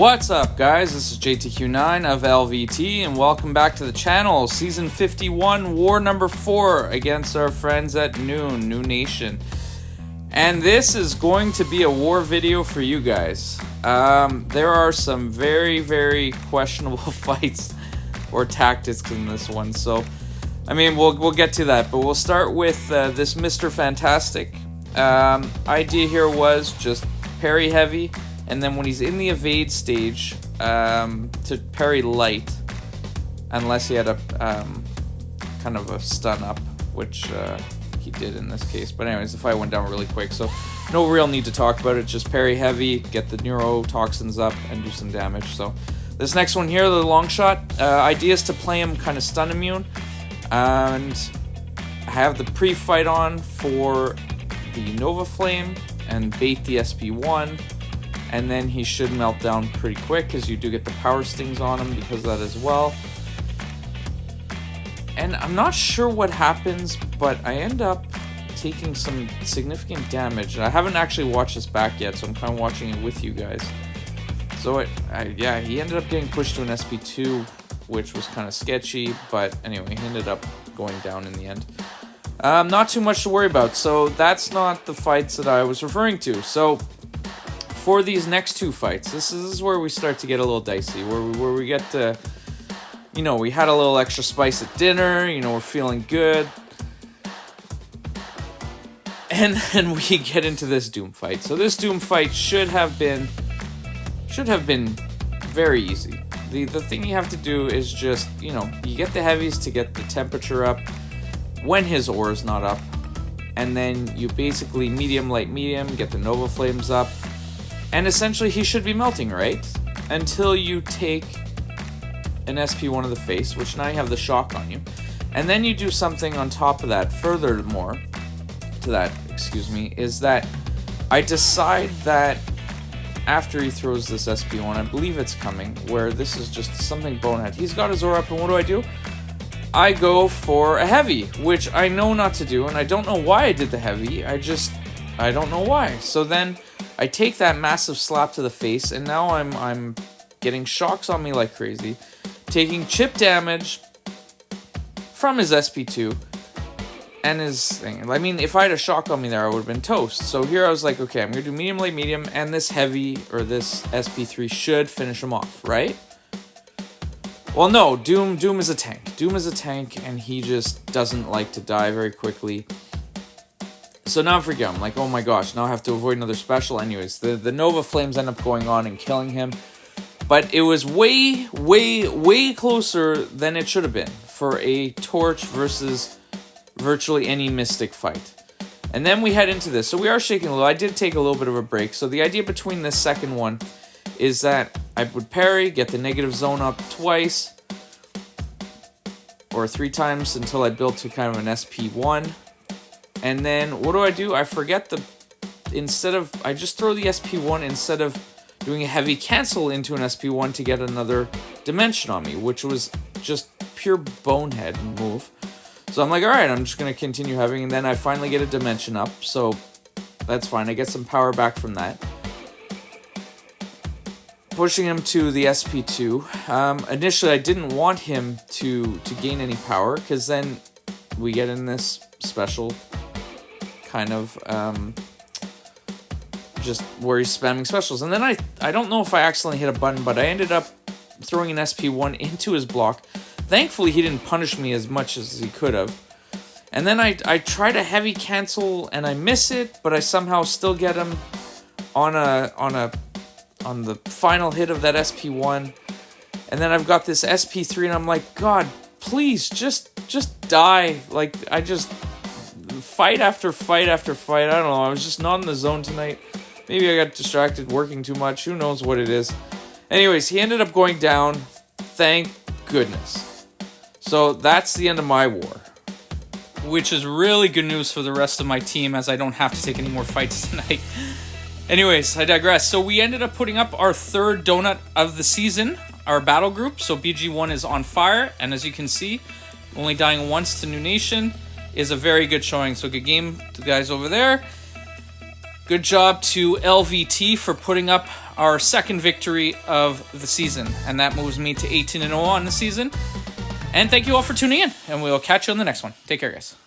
What's up, guys? This is JTQ9 of LVT, and welcome back to the channel. Season 51, War number 4 against our friends at NEWN Nation. And this is going to be a war video for you guys. There are some very, very questionable fights or tactics in this one, so I mean, we'll get to that, but we'll start with this Mr. Fantastic. Idea here was just parry heavy, and then when he's in the evade stage, to parry light, unless he had a kind of a stun up, which he did in this case. But anyways, the fight went down really quick, so no real need to talk about it. Just parry heavy, get the neurotoxins up, and do some damage. So this next one here, the long shot, idea is to play him kind of stun immune, and have the pre-fight on for the Nova Flame and bait the SP1. And then he should melt down pretty quick, because you do get the power stings on him because of that as well. And I'm not sure what happens, but I end up taking some significant damage. I haven't actually watched this back yet, so I'm kind of watching it with you guys. So yeah, he ended up getting pushed to an SP2, which was kind of sketchy, but anyway, he ended up going down in the end. Not too much to worry about, so that's not the fights that I was referring to. So for these next two fights, this is where we start to get a little dicey, where we get to, you know, we had a little extra spice at dinner, you know, we're feeling good, and then we get into this Doom fight. So this Doom fight should have been very easy. The thing you have to do is just, you know, you get the heavies to get the temperature up when his ore is not up, and then you basically medium, light, medium, get the Nova Flames up. And essentially, he should be melting, right? Until you take an SP1 of the face, which now you have the shock on you. And then you do something on top of that, furthermore, to that, excuse me, is that I decide that after he throws this SP1, I believe it's coming, where this is just something bonehead. He's got his ore up, and what do? I go for a heavy, which I know not to do, and I don't know why I did the heavy. I don't know why. So then I take that massive slap to the face, and now I'm getting shocks on me like crazy, taking chip damage from his SP2 and his thing. I mean, if I had a shock on me there, I would have been toast. So here I was like, okay, I'm gonna do medium, light, medium, and this heavy, or this SP3 should finish him off, right? Well, no, Doom is a tank. Doom is a tank, and he just doesn't like to die very quickly. So now I'm freaking out. I'm like, oh my gosh, now I have to avoid another special. Anyways, the Nova Flames end up going on and killing him. But it was way, way, way closer than it should have been for a Torch versus virtually any Mystic fight. And then we head into this. So we are shaking a little. I did take a little bit of a break. So the idea between this second one is that I would parry, get the negative zone up twice, or 3 times until I build to kind of an SP1. And then, what do? I forget I just throw the SP1 instead of doing a heavy cancel into an SP1 to get another dimension on me, which was just pure bonehead move. So I'm like, alright, I'm just going to continue having, and then I finally get a dimension up, so that's fine. I get some power back from that. Pushing him to the SP2. Initially, I didn't want him to gain any power, because then we get in this special kind of just where he's spamming specials, and then I don't know if I accidentally hit a button, but I ended up throwing an SP1 into his block. Thankfully, he didn't punish me as much as he could have. And then I try to heavy cancel and I miss it, but I somehow still get him on the final hit of that SP1. And then I've got this SP3, and I'm like, God, please just die. Like, I just fight after fight after fight. I don't know, I was just not in the zone tonight. Maybe I got distracted working too much. Who knows what it is. Anyways, he ended up going down. Thank goodness. So that's the end of my war, which is really good news for the rest of my team, as I don't have to take any more fights tonight. Anyways, I digress. So we ended up putting up our 3rd donut of the season, our battle group. So BG1 is on fire, and as you can see, only dying once to NEWN Nation is a very good showing. So good game to the guys over there. Good job to LVT for putting up our second victory of the season. And that moves me to 18-0 on the season. And thank you all for tuning in. And we'll catch you on the next one. Take care, guys.